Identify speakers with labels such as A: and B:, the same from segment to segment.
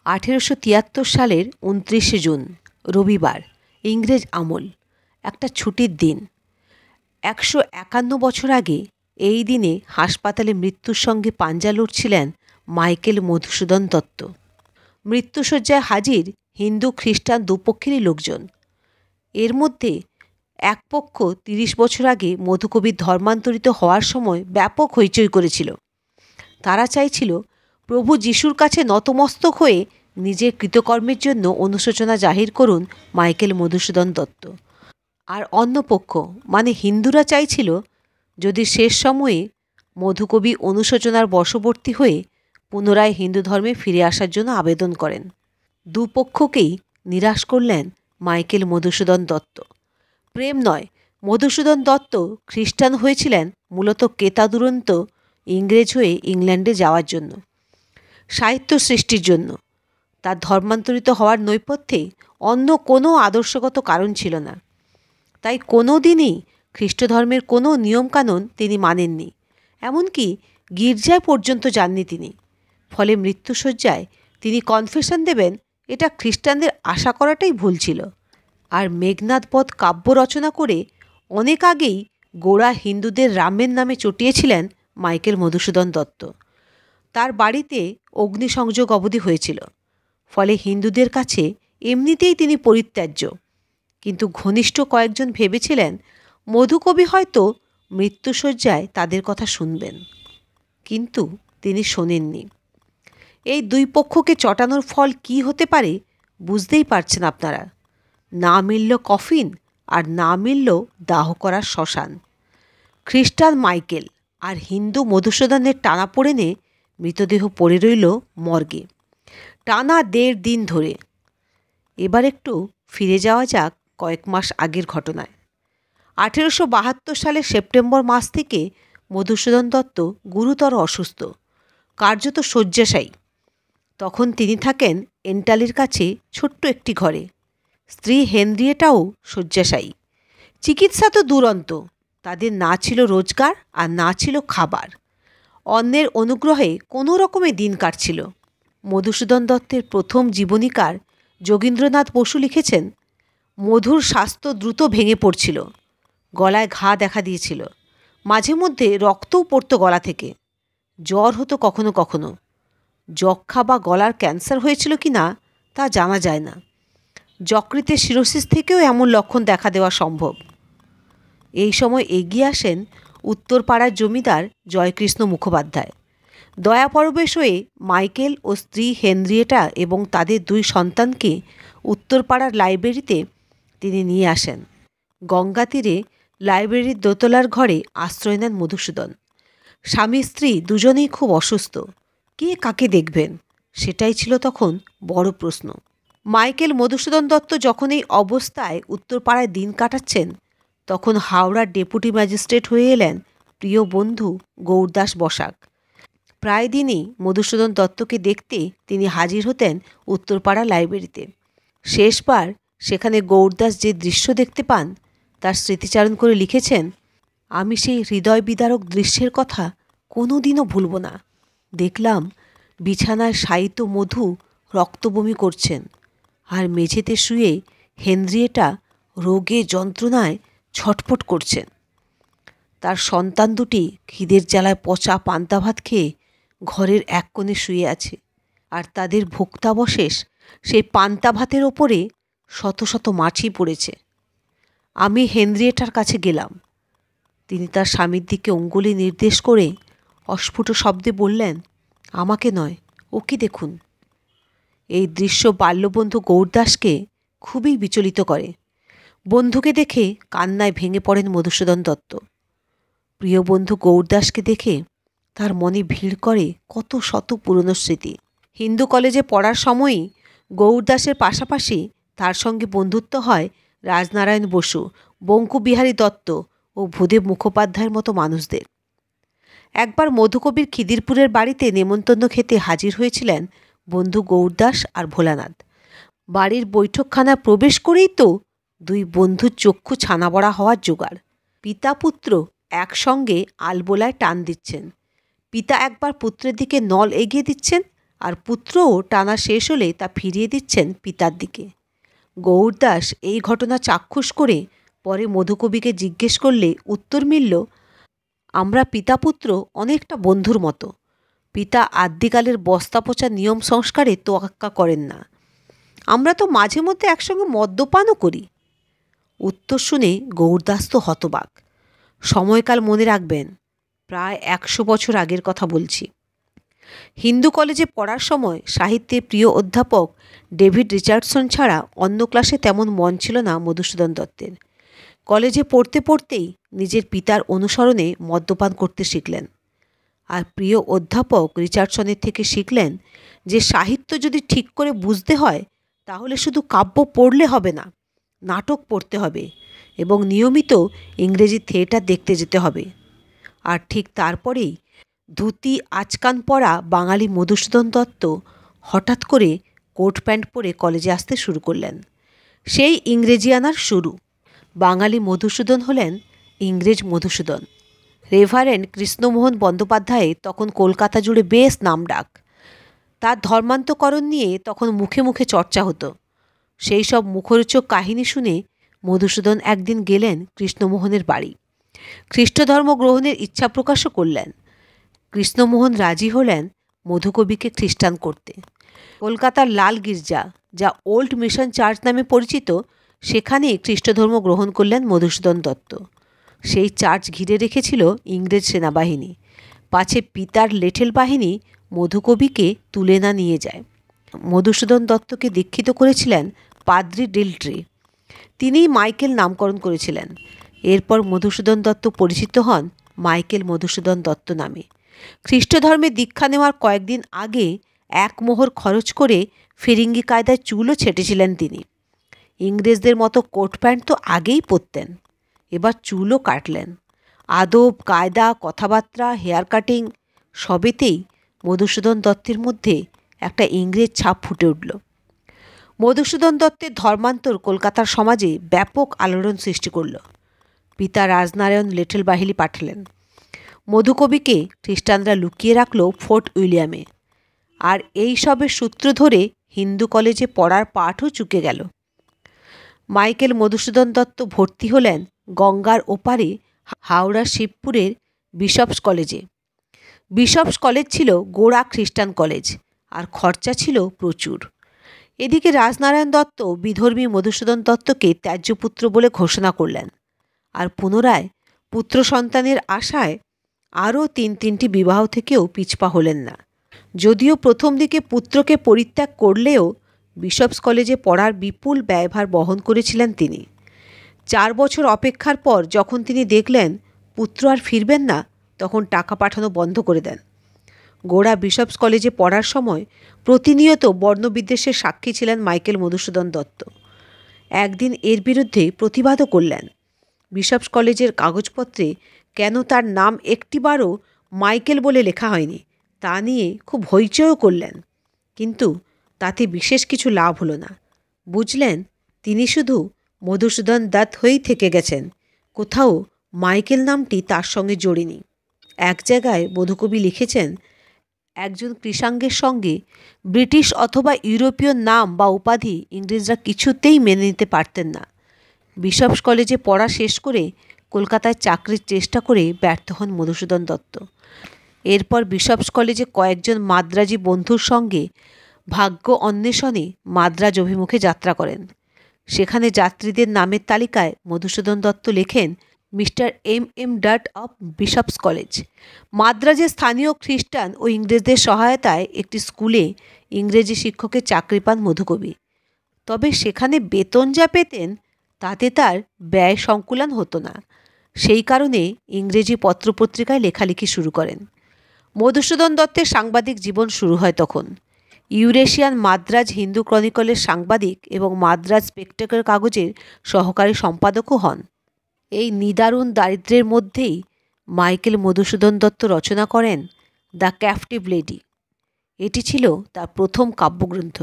A: 1873 সালের 29শে জুন রবিবার, ইংরেজ আমল, একটা ছুটির দিন। 151 বছর আগে এই দিনে হাসপাতালে মৃত্যুর সঙ্গে পাঞ্জা লড়ছিলেন মাইকেল মধুসূদন দত্ত। মৃত্যুশয্যায় হাজির হিন্দু খ্রিস্টান দুপক্ষেরই লোকজন। এর মধ্যে এক পক্ষ 30 বছর আগে মধুকবির ধর্মান্তরিত হওয়ার সময় ব্যাপক হইচই করেছিল। তারা চাইছিল প্রভু যিশুর কাছে নতমস্তক হয়ে নিজের কৃতকর্মের জন্য অনুশোচনা জাহির করুন মাইকেল মধুসূদন দত্ত। আর অন্য পক্ষ মানে হিন্দুরা চাইছিল যদি শেষ সময়ে মধুকবি অনুশোচনার বশবর্তী হয়ে পুনরায় হিন্দু ধর্মে ফিরে আসার জন্য আবেদন করেন। দুপক্ষকেই নিরাশ করলেন মাইকেল মধুসূদন দত্ত। প্রেম নয়, মধুসূদন দত্ত খ্রিস্টান হয়েছিলেন মূলত কেতাদুরন্ত ইংরেজ হয়ে ইংল্যান্ডে যাওয়ার জন্য, সাহিত্য সৃষ্টির জন্য। তার ধর্মান্তরিত হওয়ার নৈপথ্যে অন্য কোনো আদর্শগত কারণ ছিল না। তাই কোনো দিনই খ্রিস্ট ধর্মের কোনো নিয়মকানুন তিনি মানেননি, এমনকি গির্জায় পর্যন্ত যাননি তিনি। ফলে মৃত্যুশয্যায় তিনি কনফেশন দেবেন, এটা খ্রিস্টানদের আশা করাটাই ভুল ছিল। আর মেঘনাদ বধ কাব্য রচনা করে অনেক আগেই গোঁড়া হিন্দুদের রামের নামে চটিয়েছিলেন মাইকেল মধুসূদন দত্ত। তার বাড়িতে অগ্নিসংযোগ অবধি হয়েছিল। ফলে হিন্দুদের কাছে এমনিতেই তিনি পরিত্যাজ্য। কিন্তু ঘনিষ্ঠ কয়েকজন ভেবেছিলেন মধুকবি হয়তো মৃত্যুশয্যায় তাদের কথা শুনবেন, কিন্তু তিনি শোনেননি। এই দুই পক্ষকে চটানোর ফল কি হতে পারে বুঝতেই পারছেন আপনারা। না মিলল কফিন, আর না মিলল দাহ করার শ্মশান। খ্রিস্টান মাইকেল আর হিন্দু মধুসূদনের টানাপোড়েনে মৃতদেহ পড়ে রইল মর্গে টানা 1.5 দিন ধরে। এবার একটু ফিরে যাওয়া যাক কয়েক মাস আগের ঘটনায়। 1872 সালের সেপ্টেম্বর মাস থেকে মধুসূদন দত্ত গুরুতর অসুস্থ, কার্যত শয্যাশায়ী। তখন তিনি থাকেন এন্টালির কাছে ছোট্ট একটি ঘরে। স্ত্রী হেনরিয়েটাও শয্যাশায়ী। চিকিৎসা তো দুরন্ত, তাদের না ছিল রোজগার আর না ছিল খাবার। অন্যের অনুগ্রহে কোনো রকমে দিন কাটছিল। মধুসূদন দত্তের প্রথম জীবনীকার যোগীন্দ্রনাথ বসু লিখেছেন, মধুর স্বাস্থ্য দ্রুত ভেঙে পড়ছিল, গলায় ঘা দেখা দিয়েছিল, মাঝে মধ্যে রক্তও পড়ত গলা থেকে, জ্বর হতো কখনো কখনো। যক্ষা বা গলার ক্যান্সার হয়েছিল কি না তা জানা যায় না। যকৃতের সিরোসিস থেকেও এমন লক্ষণ দেখা দেওয়া সম্ভব। এই সময় এগিয়ে আসেন উত্তরপাড়ার জমিদার জয়কৃষ্ণ মুখোপাধ্যায়। দয়াপরবেশ হয়ে মাইকেল ও স্ত্রী হেনরিয়েটা এবং তাদের 2 সন্তানকে উত্তরপাড়ার লাইব্রেরিতে তিনি নিয়ে আসেন। গঙ্গা তীরে লাইব্রেরির দোতলার ঘরে আশ্রয় নেন মধুসূদন। স্বামী স্ত্রী দুজনেই খুব অসুস্থ। কে কাকে দেখবেন সেটাই ছিল তখন বড় প্রশ্ন। মাইকেল মধুসূদন দত্ত যখন এই অবস্থায় উত্তরপাড়ায় দিন কাটাচ্ছেন, তখন হাওড়ার ডেপুটি ম্যাজিস্ট্রেট হয়ে এলেন প্রিয় বন্ধু গৌরদাস বসাক। প্রায় দিনই মধুসূদন দত্তকে দেখতে তিনি হাজির হতেন উত্তরপাড়া লাইব্রেরিতে। শেষবার সেখানে গৌরদাস যে দৃশ্য দেখতে পান তার স্মৃতিচারণ করে লিখেছেন, আমি সেই হৃদয় বিদারক দৃশ্যের কথা কোনো দিনও ভুলব না। দেখলাম বিছানায় শায়িত মধু রক্তবমি করছেন, আর মেঝেতে শুয়ে হেনরিয়েটা রোগে যন্ত্রণায় ছটফট করছেন। তার সন্তান দুটি খিদের জ্বালায় পচা পান্তা ভাত খেয়ে ঘরের এক কোণে শুয়ে আছে, আর তাদের ভোক্তাবশেষ সেই পান্তা ভাতের ওপরে শত শত মাছি পড়েছে। আমি হেনরিয়েটার কাছে গেলাম। তিনি তার স্বামীর দিকে অঙ্গুলি নির্দেশ করে অস্ফুট শব্দে বললেন, আমাকে নয়, ওকে দেখুন। এই দৃশ্য বাল্যবন্ধু গৌরদাসকে খুবই বিচলিত করে। বন্ধুকে দেখে কান্নায় ভেঙে পড়েন মধুসূদন দত্ত। প্রিয় বন্ধু গৌরদাসকে দেখে তার মনে ভিড় করে কত শত পুরনো স্মৃতি। হিন্দু কলেজে পড়ার সময়ই গৌরদাসের পাশাপাশি তার সঙ্গে বন্ধুত্ব হয় রাজনারায়ণ বসু, বঙ্কুবিহারী দত্ত ও ভূদেব মুখোপাধ্যায়ের মতো মানুষদের। একবার মধুকবির খিদিরপুরের বাড়িতে নেমন্তন্ন খেতে হাজির হয়েছিলেন বন্ধু গৌরদাস আর ভোলানাথ। বাড়ির বৈঠকখানায় প্রবেশ করেই তো 2 বন্ধুর চক্ষু ছানাবড়া হওয়ার জোগাড়। পিতা পুত্র একসঙ্গে আলবোলায় টান দিচ্ছেন। পিতা একবার পুত্রের দিকে নল এগিয়ে দিচ্ছেন, আর পুত্রও টানা শেষ হলে তা ফিরিয়ে দিচ্ছেন পিতার দিকে। গৌরদাস এই ঘটনা চাক্ষুষ করে পরে মধুকবিকে জিজ্ঞেস করলে উত্তর মিলল, আমরা পিতা পুত্র অনেকটা বন্ধুর মতো। পিতা আদ্যিকালের বস্তা পচা নিয়ম সংস্কারে তোয়াক্কা করেন না। আমরা তো মাঝে মধ্যে একসঙ্গে মদ্যপানও করি। উত্তর শুনে গৌরদাস তো হতবাক। সময়কাল মনে রাখবেন, প্রায় 100 বছর আগের কথা বলছি। হিন্দু কলেজে পড়ার সময় সাহিত্যের প্রিয় অধ্যাপক ডেভিড রিচার্ডসন ছাড়া অন্য ক্লাসে তেমন মন ছিল না মধুসূদন দত্তের। কলেজে পড়তে পড়তেই নিজের পিতার অনুসরণে মদ্যপান করতে শিখলেন। আর প্রিয় অধ্যাপক রিচার্ডসনের থেকে শিখলেন যে সাহিত্য যদি ঠিক করে বুঝতে হয় তাহলে শুধু কাব্য পড়লে হবে না, নাটক পড়তে হবে এবং নিয়মিত ইংরেজি থিয়েটার দেখতে যেতে হবে। আর ঠিক তারপরেই ধুতি আচকান পরা বাঙালি মধুসূদন দত্ত হঠাৎ করে কোট প্যান্ট পরে কলেজে আসতে শুরু করলেন। সেই ইংরেজি আনার শুরু। বাঙালি মধুসূদন হলেন ইংরেজ মধুসূদন। রেভারেন্ড কৃষ্ণমোহন বন্দ্যোপাধ্যায় তখন কলকাতা জুড়ে বেশ নামডাক। তার ধর্মান্তকরণ নিয়ে তখন মুখে মুখে চর্চা হতো। সেই সব মুখরোচক কাহিনী শুনে মধুসূদন একদিন গেলেন কৃষ্ণমোহনের বাড়ি। খ্রিস্টধর্ম গ্রহণের ইচ্ছা প্রকাশও করলেন। কৃষ্ণমোহন রাজি হলেন মধুকবিকে খ্রিস্টান করতে। কলকাতার লাল গির্জা, যা ওল্ড মিশন চার্চ নামে পরিচিত, সেখানে খ্রিস্টধর্ম গ্রহণ করলেন মধুসূদন দত্ত। সেই চার্চ ঘিরে রেখেছিল ইংরেজ সেনাবাহিনী, পাছে পিতার লেঠেল বাহিনী মধুকবিকে তুলে না নিয়ে যায়। মধুসূদন দত্তকে দীক্ষিত করেছিলেন পাদ্রি ডিলট্রি। তিনিই মাইকেল নামকরণ করেছিলেন। এরপর মধুসূদন দত্ত পরিচিত হন মাইকেল মধুসূদন দত্ত নামে। খ্রিস্টধর্মে দীক্ষা নেওয়ার কয়েকদিন আগে 1 মোহর খরচ করে ফিরিঙ্গি কায়দায় চুলও ছেটেছিলেন তিনি। ইংরেজদের মতো কোট প্যান্ট তো আগেই পরতেন, এবার চুলও কাটলেন। আদব কায়দা, কথাবার্তা, হেয়ার কাটিং সবেতেই মধুসূদন দত্তের মধ্যে একটা ইংরেজ ছাপ ফুটে উঠল। মধুসূদন দত্তের ধর্মান্তর কলকাতার সমাজে ব্যাপক আলোড়ন সৃষ্টি করল। পিতা রাজনারায়ণ লেঠেল বাহিনী পাঠালেন। মধুকবিকে খ্রিস্টানরা লুকিয়ে রাখল ফোর্ট উইলিয়ামে। আর এই সবের সূত্র ধরে হিন্দু কলেজে পড়ার পাঠও চুকে গেল। মাইকেল মধুসূদন দত্ত ভর্তি হলেন গঙ্গার ওপারে হাওড়া শিবপুরের বিশপস কলেজে। বিশপস কলেজ ছিল গোড়া খ্রিস্টান কলেজ, আর খরচা ছিল প্রচুর। এদিকে রাজনারায়ণ দত্ত বিধর্মী মধুসূদন দত্তকে ত্যায্যপুত্র বলে ঘোষণা করলেন। আর পুনরায় পুত্র সন্তানের আশায় আরও 3টি বিবাহ থেকেও পিছপা হলেন না। যদিও প্রথম দিকে পুত্রকে পরিত্যাগ করলেও বিশপস কলেজে পড়ার বিপুল ব্যয়ভার বহন করেছিলেন তিনি। 4 বছর অপেক্ষার পর যখন তিনি দেখলেন পুত্র আর ফিরবেন না, তখন টাকা পাঠানো বন্ধ করে দেন। গোড়া বিশপস কলেজে পড়ার সময় প্রতিনিয়ত বর্ণবিদ্বেষের সাক্ষী ছিলেন মাইকেল মধুসূদন দত্ত। একদিন এর বিরুদ্ধে প্রতিবাদও করলেন। বিশপস কলেজের কাগজপত্রে কেন তার নাম একটিবারও মাইকেল বলে লেখা হয়নি তা নিয়ে খুব হইচইও করলেন। কিন্তু তাতে বিশেষ কিছু লাভ হলো না। বুঝলেন তিনি শুধু মধুসূদন দত্ত হয়েই থেকে গেছেন, কোথাও মাইকেল নামটি তার সঙ্গে জড়েনি। এক জায়গায় মধুকবি লিখেছেন, একজন কৃষাঙ্গের সঙ্গে ব্রিটিশ অথবা ইউরোপীয় নাম বা উপাধি ইংরেজরা কিছুতেই মেনে নিতে পারতেন না। বিশপস কলেজে পড়া শেষ করে কলকাতায় চাকরির চেষ্টা করে ব্যর্থ হন মধুসূদন দত্ত। এরপর বিশপস কলেজে কয়েকজন মাদ্রাজি বন্ধুর সঙ্গে ভাগ্য অন্বেষণে মাদ্রাজ অভিমুখে যাত্রা করেন। সেখানে যাত্রীদের নামের তালিকায় মধুসূদন দত্ত লেখেন mister M.M. Dutt of Bishop's College. মাদ্রাজের স্থানীয় খ্রিস্টান ও ইংরেজদের সহায়তায় একটি স্কুলে ইংরেজি শিক্ষকের চাকরি পান মধুকবি। তবে সেখানে বেতন যা পেতেন তাতে তার ব্যয় সংকুলান হতো না। সেই কারণে ইংরেজি পত্রপত্রিকায় লেখালেখি শুরু করেন। মধুসূদন দত্তের সাংবাদিক জীবন শুরু হয় তখন। ইউরেশিয়ান মাদ্রাজ হিন্দু ক্রনিকলের সাংবাদিক এবং মাদ্রাজ স্পেকটেকল কাগজের সহকারী সম্পাদকও হন। এই নিদারুণ দারিদ্র্যের মধ্যেই মাইকেল মধুসূদন দত্ত রচনা করেন দ্য ক্যাপটিভ লেডি। এটি ছিল তার প্রথম কাব্যগ্রন্থ।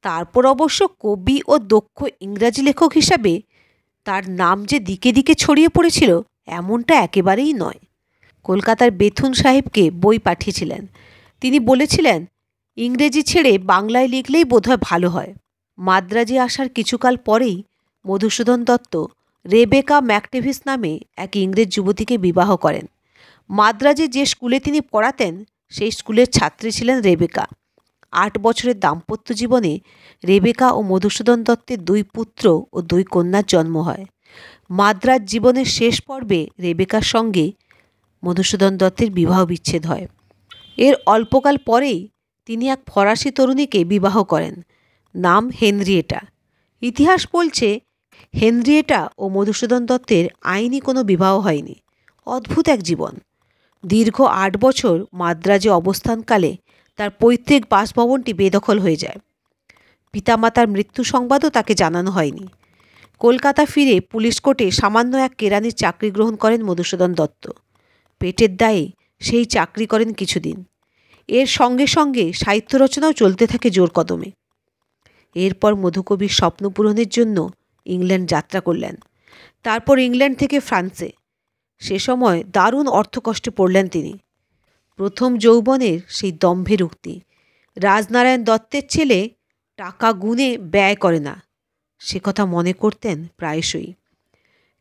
A: তারপর অবশ্য কবি ও দক্ষ ইংরাজি লেখক হিসাবে তার নাম যে দিকে দিকে ছড়িয়ে পড়েছিল এমনটা একেবারেই নয়। কলকাতার বেথুন সাহেবকে বই পাঠিয়েছিলেন। তিনি বলেছিলেন ইংরেজি ছেড়ে বাংলায় লিখলেই বোধহয় ভালো হয়। মাদ্রাজে আসার কিছুকাল পরেই মধুসূদন দত্ত রেবেকা ম্যাকটেভিস নামে এক ইংরেজ যুবতীকে বিবাহ করেন। মাদ্রাজে যে স্কুলে তিনি পড়াতেন সেই স্কুলের ছাত্রী ছিলেন রেবেকা। 8 বছরের দাম্পত্য জীবনে রেবেকা ও মধুসূদন দত্তের 2 পুত্র ও 2 কন্যার জন্ম হয়। মাদ্রাজ জীবনের শেষ পর্বে রেবেকার সঙ্গে মধুসূদন দত্তের বিবাহ বিচ্ছেদ হয়। এর অল্পকাল পরেই তিনি এক ফরাসি তরুণীকে বিবাহ করেন, নাম হেনরিয়েটা। ইতিহাস বলছে হেনরিয়েটা ও মধুসূদন দত্তের আইনি কোনো বিবাহ হয়নি। অদ্ভুত এক জীবন। দীর্ঘ 8 বছর মাদ্রাজে অবস্থানকালে তার পৈতৃক বাসভবনটি বেদখল হয়ে যায়। পিতামাতার মৃত্যু সংবাদও তাকে জানানো হয়নি। কলকাতা ফিরে পুলিশ কোর্টে সামান্য এক কেরানির চাকরি গ্রহণ করেন মধুসূদন দত্ত। পেটের দায়ে সেই চাকরি করেন কিছুদিন। এর সঙ্গে সঙ্গে সাহিত্য রচনাও চলতে থাকে জোর কদমে। এরপর মধুকবির স্বপ্ন পূরণের জন্য ইংল্যান্ড যাত্রা করলেন। তারপর ইংল্যান্ড থেকে ফ্রান্সে। সে সময় দারুণ অর্থকষ্টে পড়লেন তিনি। প্রথম যৌবনের সেই দম্ভের উক্তি, রাজনারায়ণ দত্তের ছেলে টাকা গুণে ব্যয় করে না, সে কথা মনে করতেন প্রায়শই।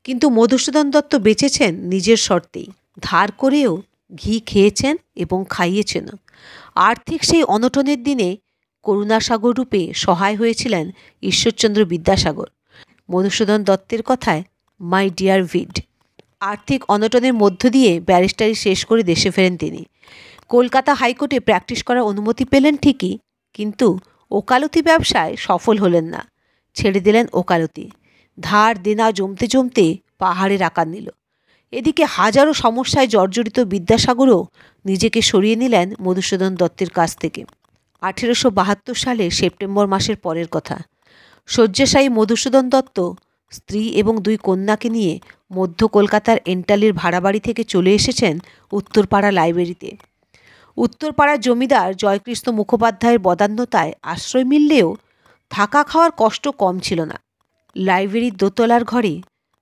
A: কিন্তু মধুসূদন দত্ত বেঁচেছেন নিজের শর্তেই। ধার করেও ঘি খেয়েছেন এবং খাইয়েছেন। আর্থিক সেই অনটনের দিনে করুণাসাগর রূপে সহায় হয়েছিলেন ঈশ্বরচন্দ্র বিদ্যাসাগর। মধুসূদন দত্তের কথায় মাই ডিয়ার ভিড। আর্থিক অনটনের মধ্য দিয়ে ব্যারিস্টারি শেষ করে দেশে ফেরেন তিনি। কলকাতা হাইকোর্টে প্র্যাকটিস করার অনুমতি পেলেন ঠিকই, কিন্তু ওকালতি ব্যবসায় সফল হলেন না। ছেড়ে দিলেন ওকালতি। ধার দেনা জমতে জমতে পাহাড়ের আকার নিল। এদিকে হাজারো সমস্যায় জর্জরিত বিদ্যাসাগরও নিজেকে সরিয়ে নিলেন মধুসূদন দত্তের কাছ থেকে। 1872 সালের সেপ্টেম্বর মাসের পরের কথা। শয্যাশায়ী মধুসূদন দত্ত স্ত্রী এবং 2 কন্যাকে নিয়ে মধ্য কলকাতার এন্টালির ভাড়াবাড়ি থেকে চলে এসেছেন উত্তরপাড়া লাইব্রেরিতে। উত্তরপাড়ার জমিদার জয়কৃষ্ণ মুখোপাধ্যায়ের বদান্যতায় আশ্রয় মিললেও থাকা খাওয়ার কষ্ট কম ছিল না। লাইব্রেরির দোতলার ঘরে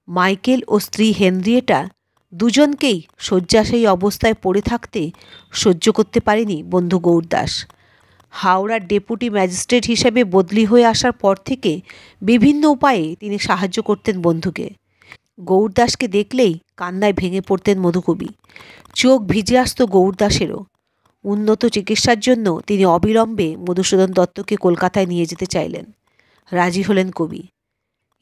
A: মাইকেল ও স্ত্রী হেনরিয়েটা দুজনকেই শয্যাশায়ী অবস্থায় পড়ে থাকতে সহ্য করতে পারেনি বন্ধু গৌরদাস। হাওড়ার ডেপুটি ম্যাজিস্ট্রেট হিসেবে বদলি হয়ে আসার পর থেকে বিভিন্ন উপায়ে তিনি সাহায্য করতেন বন্ধুকে। গৌরদাসকে দেখলেই কান্নায় ভেঙে পড়তেন মধুকবি। চোখ ভিজে আসত গৌরদাসেরও। উন্নত চিকিৎসার জন্য তিনি অবিলম্বে মধুসূদন দত্তকে কলকাতায় নিয়ে যেতে চাইলেন। রাজি হলেন কবি।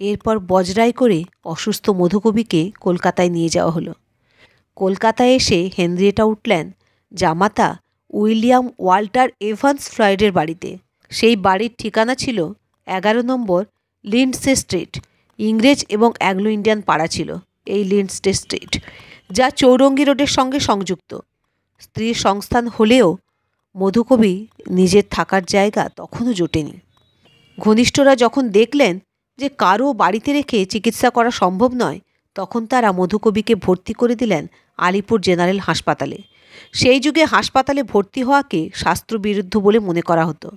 A: এরপর বজরায় করে অসুস্থ মধুকবিকে কলকাতায় নিয়ে যাওয়া হলো। কলকাতায় এসে হেনরিয়েটা উঠলেন জামাতা উইলিয়াম ওয়াল্টার এভান্স ফ্লয়েডের বাড়িতে। সেই বাড়ির ঠিকানা ছিল 11 নম্বর লিন্ডসে স্ট্রিট। ইংরেজ এবং অ্যাংলো ইন্ডিয়ান পাড়া ছিল এই লিন্ডসে স্ট্রিট, যা চৌরঙ্গি রোডের সঙ্গে সংযুক্ত। স্ত্রীর সংস্থান হলেও মধুকবি নিজের থাকার জায়গা তখনও জোটেনি। ঘনিষ্ঠরা যখন দেখলেন যে কারও বাড়িতে রেখে চিকিৎসা করা সম্ভব নয়, তখন তারা মধুকবিকে ভর্তি করে দিলেন আলিপুর জেনারেল হাসপাতালে। সেই যুগে হাসপাতালে ভর্তি হওয়াকে শাস্ত্রবিরুদ্ধ বলে মনে করা হতো।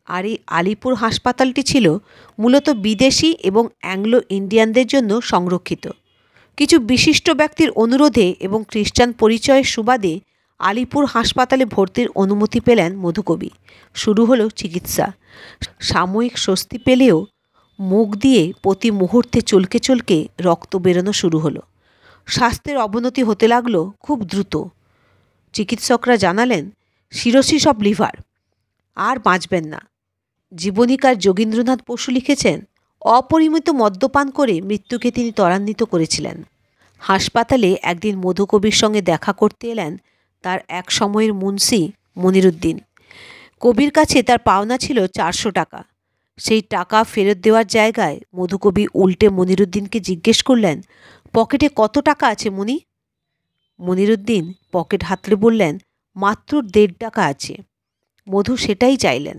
A: আর এই আলিপুর হাসপাতালটি ছিল মূলত বিদেশি এবং অ্যাংলো ইন্ডিয়ানদের জন্য সংরক্ষিত। কিছু বিশিষ্ট ব্যক্তির অনুরোধে এবং খ্রিস্টান পরিচয়ের সুবাদে আলিপুর হাসপাতালে ভর্তির অনুমতি পেলেন মধুকবি। শুরু হলো চিকিৎসা। সাময়িক স্বস্তি পেলেও মুখ দিয়ে প্রতি মুহূর্তে চলকে চলকে রক্ত বেরোনো শুরু হলো। স্বাস্থ্যের অবনতি হতে লাগলো খুব দ্রুত। চিকিৎসকরা জানালেন সিরোসিস অব লিভার, আর বাঁচবেন না। জীবনীকার যোগীন্দ্রনাথ বসু লিখেছেন, অপরিমিত মদ্যপান করে মৃত্যুকে তিনি ত্বরান্বিত করেছিলেন। হাসপাতালে একদিন মধুকবির সঙ্গে দেখা করতে এলেন তার এক সময়ের মুন্সি মনিরুদ্দিন। কবির কাছে তার পাওনা ছিল 400 টাকা। সেই টাকা ফেরত দেওয়ার জায়গায় মধুকবি উল্টে মনিরুদ্দিনকে জিজ্ঞেস করলেন, পকেটে কত টাকা আছে মনি? মনিরুদ্দিন পকেট হাতড়ে বললেন, মাত্র 1.5 টাকা আছে। মধু সেটাই চাইলেন,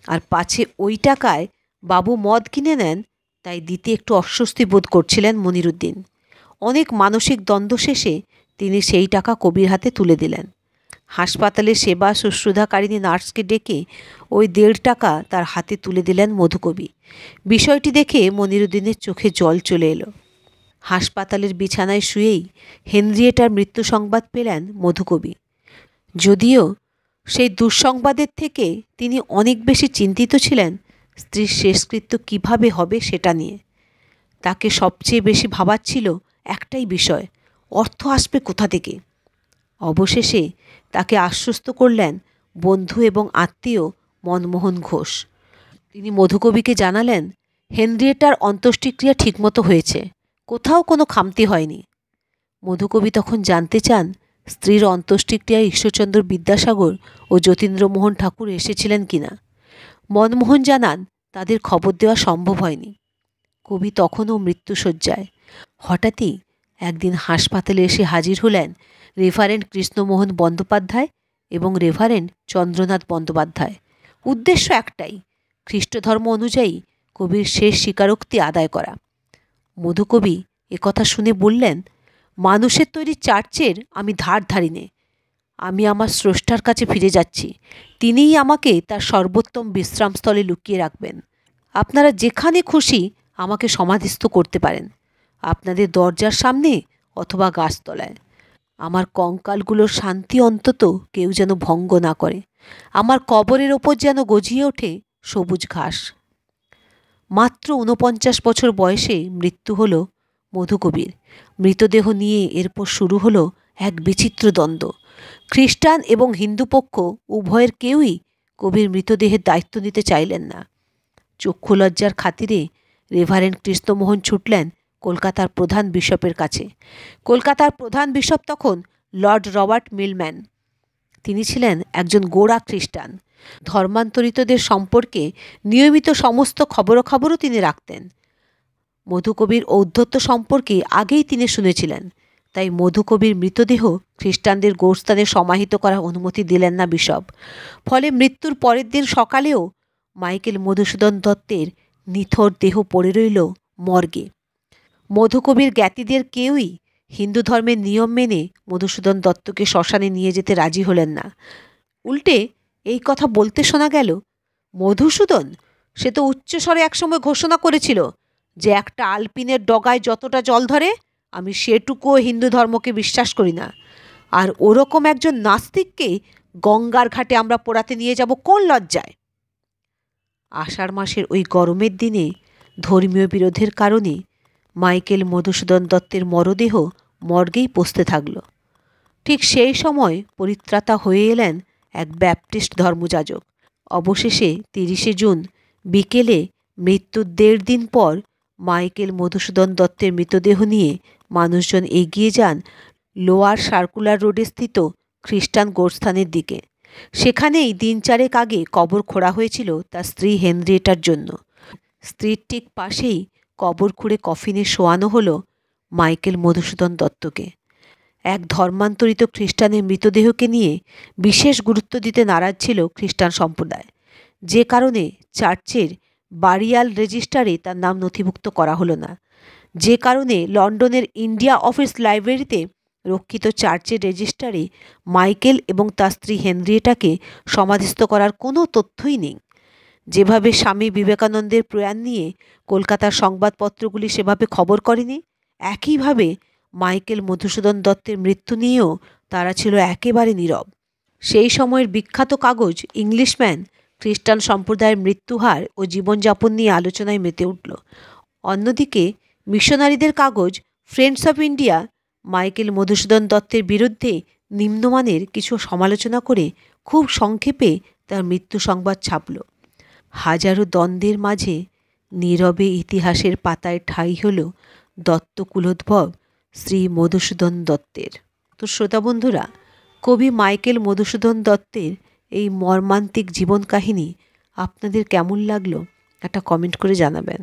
A: আর পাছে ওই টাকায় বাবু মদ কিনে নেন তাই দিতে একটু অস্বস্তি বোধ করছিলেন মনিরুদ্দিন। অনেক মানসিক দ্বন্দ্ব শেষে তিনি সেই টাকা কবির হাতে তুলে দিলেন। হাসপাতালের সেবা শুশ্রূষাকারিণী নার্সকে ডেকে ওই 1.5 টাকা তার হাতে তুলে দিলেন মধুকবি। বিষয়টি দেখে মনিরুদ্দিনের চোখে জল চলে এলো। হাসপাতালের বিছানায় শুয়েই হেনরিয়েটার মৃত্যু সংবাদ পেলেন মধুকবি। যদিও সেই দুঃসংবাদের থেকে তিনি অনেক বেশি চিন্তিত ছিলেন স্ত্রীর শেষকৃত্য কীভাবে হবে সেটা নিয়ে। তাকে সবচেয়ে বেশি ভাবাচ্ছিল একটাই বিষয়, অর্থ আসবে কোথা থেকে। অবশেষে তাকে আশ্বস্ত করলেন বন্ধু এবং আত্মীয় মনমোহন ঘোষ। তিনি মধুকবিকে জানালেন হেনরিয়েটার অন্ত্যেষ্টিক্রিয়া ঠিকমতো হয়েছে, কোথাও কোনো খামতি হয়নি। মধুকবি তখন জানতে চান স্ত্রীর অন্ত্যেষ্টিক্রিয়ায় ঈশ্বরচন্দ্র বিদ্যাসাগর ও যতীন্দ্রমোহন ঠাকুর এসেছিলেন কিনা। মনমোহন জানান তাদের খবর দেওয়া সম্ভব হয়নি। কবি তখনও মৃত্যুশয্যায়। হঠাৎই একদিন হাসপাতালে এসে হাজির হলেন রেভারেন্ড কৃষ্ণমোহন বন্দ্যোপাধ্যায় এবং রেভারেন্ড চন্দ্রনাথ বন্দ্যোপাধ্যায়। উদ্দেশ্য একটাই, খ্রিস্টধর্ম অনুযায়ী কবির শেষ স্বীকারোক্তি আদায় করা। মধুকবি একথা শুনে বললেন, মানুষের তৈরি চার্চের আমি ধার ধারি নে। আমি আমার স্রষ্টার কাছে ফিরে যাচ্ছি, তিনিই আমাকে তার সর্বোত্তম বিশ্রামস্থলে লুকিয়ে রাখবেন। আপনারা যেখানে খুশি আমাকে সমাধিস্থ করতে পারেন, আপনাদের দরজার সামনে অথবা গাছতলায়। আমার কঙ্কালগুলোর শান্তি অন্তত কেউ যেন ভঙ্গ না করে। আমার কবরের ওপর যেন গজিয়ে ওঠে সবুজ ঘাস। মাত্র ৪৯ বছর বয়সে মৃত্যু হল মধুকবির। মৃতদেহ নিয়ে এরপর শুরু হলো এক বিচিত্র দ্বন্দ্ব। খ্রিস্টান এবং হিন্দু পক্ষ উভয়ের কেউই কবির মৃতদেহের দায়িত্ব নিতে চাইলেন না। চক্ষুলজ্জার খাতিরে রেভারেন্ড কৃষ্ণমোহন ছুটলেন কলকাতার প্রধান বিশপের কাছে। কলকাতার প্রধান বিশপ তখন লর্ড রবার্ট মিলম্যান। তিনি ছিলেন একজন গোঁড়া খ্রিস্টান। ধর্মান্তরিতদের সম্পর্কে নিয়মিত সমস্ত খবরাখবরও তিনি রাখতেন। মধুকবির ঔদ্ধত্য সম্পর্কে আগেই তিনি শুনেছিলেন, তাই মধুকবির মৃতদেহ খ্রিস্টানদের গোরস্থানে সমাহিত করার অনুমতি দিলেন না বিশপ। ফলে মৃত্যুর পরের দিন সকালেও মাইকেল মধুসূদন দত্তের নিথর দেহ পড়ে রইল মর্গে। মধুকবির জ্ঞাতিদের কেউই হিন্দু ধর্মের নিয়ম মেনে মধুসূদন দত্তকে শ্মশানে নিয়ে যেতে রাজি হলেন না। উল্টে এই কথা বলতে শোনা গেল, মধুসূদন সে তো উচ্চস্বরে একসময় ঘোষণা করেছিল যে একটা আলপিনের ডগায় যতটা জল ধরে আমি সেটুকুও হিন্দু ধর্মকে বিশ্বাস করি না, আর ওরকম একজন নাস্তিককে গঙ্গার ঘাটে আমরা পোড়াতে নিয়ে যাব কোন লজ্জায়। আষাঢ় মাসের ওই গরমের দিনে ধর্মীয় বিরোধের কারণে মাইকেল মধুসূদন দত্তের মরদেহ মর্গেই পৌঁছতে থাকল। ঠিক সেই সময় পরিত্রাতা হয়ে এলেন এক ব্যাপটিস্ট ধর্মযাজক। অবশেষে ৩০শে জুন বিকেলে মৃত্যুর ১.৫ দিন পর মাইকেল মধুসূদন দত্তের মৃতদেহ নিয়ে মানুষজন এগিয়ে যান লোয়ার সার্কুলার রোডে স্থিত খ্রিস্টান গোরস্থানের দিকে। সেখানেই দিন ৪ আগে কবর খোঁড়া হয়েছিল তার স্ত্রী হেনরিয়েটার জন্য। স্ত্রীর ঠিক পাশেই কবর খুঁড়ে কফিনে শোয়ানো হলো মাইকেল মধুসূদন দত্তকে। এক ধর্মান্তরিত খ্রিস্টানের মৃতদেহকে নিয়ে বিশেষ গুরুত্ব দিতে নারাজ ছিল খ্রিস্টান সম্প্রদায়, যে কারণে চার্চের বারিয়াল রেজিস্টারে তার নাম নথিভুক্ত করা হলো না। যে কারণে লন্ডনের ইন্ডিয়া অফিস লাইব্রেরিতে রক্ষিত চার্চের রেজিস্টারে মাইকেল এবং তার স্ত্রী হেনরিয়েটাকে সমাধিস্থ করার কোনো তথ্যই নেই। যেভাবে স্বামী বিবেকানন্দের প্রয়াণ নিয়ে কলকাতার সংবাদপত্রগুলি সেভাবে খবর করেনি, একইভাবে মাইকেল মধুসূদন দত্তের মৃত্যু নিয়েও তারা ছিল একেবারে নীরব। সেই সময়ের বিখ্যাত কাগজ ইংলিশম্যান খ্রিস্টান সম্প্রদায়ের মৃত্যুহার ও জীবনযাপন নিয়ে আলোচনায় মেতে উঠল। অন্যদিকে মিশনারিদের কাগজ friends of India Michael Madhusudan দত্তের বিরুদ্ধে নিম্নমানের কিছু সমালোচনা করে খুব সংক্ষেপে তার মৃত্যু সংবাদ ছাপল। হাজারো দ্বন্দ্বের মাঝে নীরবে ইতিহাসের পাতায় ঠাঁই হল দত্ত কুলোদ্ভব শ্রী মধুসূদন দত্তের। তো শ্রোতা বন্ধুরা, কবি মাইকেল মধুসূদন দত্তের এই মর্মান্তিক জীবন কাহিনী আপনাদের কেমন লাগলো একটা কমেন্ট করে জানাবেন।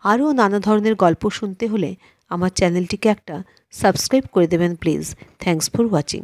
A: আরও নানা ধরনের গল্প শুনতে হলে আমার চ্যানেলটিকে একটা সাবস্ক্রাইব করে দেবেন প্লিজ। Thanks for watching.